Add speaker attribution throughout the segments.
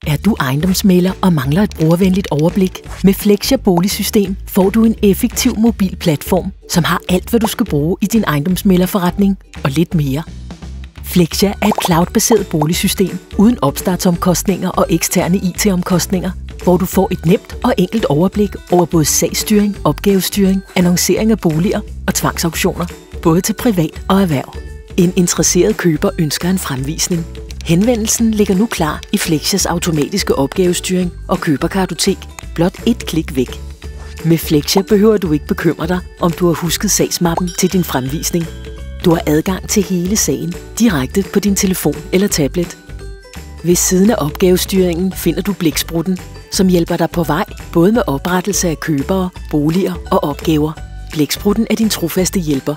Speaker 1: Er du ejendomsmægler og mangler et brugervenligt overblik? Med Flexia Boligsystem får du en effektiv mobil platform, som har alt, hvad du skal bruge i din ejendomsmæglerforretning og lidt mere. Flexia er et cloud-baseret boligsystem uden opstartsomkostninger og eksterne IT-omkostninger, hvor du får et nemt og enkelt overblik over både sagsstyring, opgavestyring, annoncering af boliger og tvangsauktioner, både til privat og erhverv. En interesseret køber ønsker en fremvisning. Henvendelsen ligger nu klar i Flexias automatiske opgavestyring og køberkartotek, blot et klik væk. Med Flexia behøver du ikke bekymre dig, om du har husket sagsmappen til din fremvisning. Du har adgang til hele sagen direkte på din telefon eller tablet. Ved siden af opgavestyringen finder du Blæksprutten, som hjælper dig på vej både med oprettelse af købere, boliger og opgaver. Blæksprutten er din trofaste hjælper.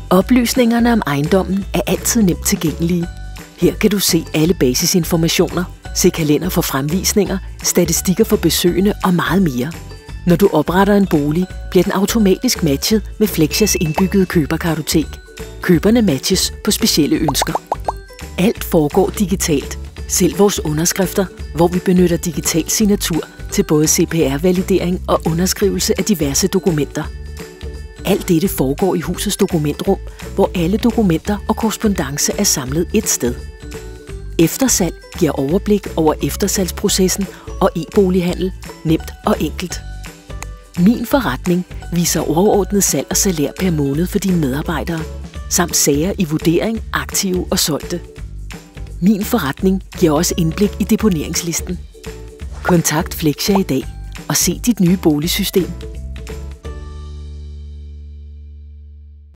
Speaker 1: Oplysningerne om ejendommen er altid nemt tilgængelige. Her kan du se alle basisinformationer, se kalender for fremvisninger, statistikker for besøgende og meget mere. Når du opretter en bolig, bliver den automatisk matchet med Flexias indbyggede køberkartotek. Køberne matches på specielle ønsker. Alt foregår digitalt. Selv vores underskrifter, hvor vi benytter digital signatur til både CPR-validering og underskrivelse af diverse dokumenter. Alt dette foregår i husets dokumentrum, hvor alle dokumenter og korrespondance er samlet et sted. Eftersalg giver overblik over eftersalgsprocessen og e-bolighandel nemt og enkelt. Min forretning viser overordnet salg og salær per måned for dine medarbejdere, samt sager i vurdering, aktive og solgte. Min forretning giver også indblik i deponeringslisten. Kontakt Flexia i dag og se dit nye boligsystem.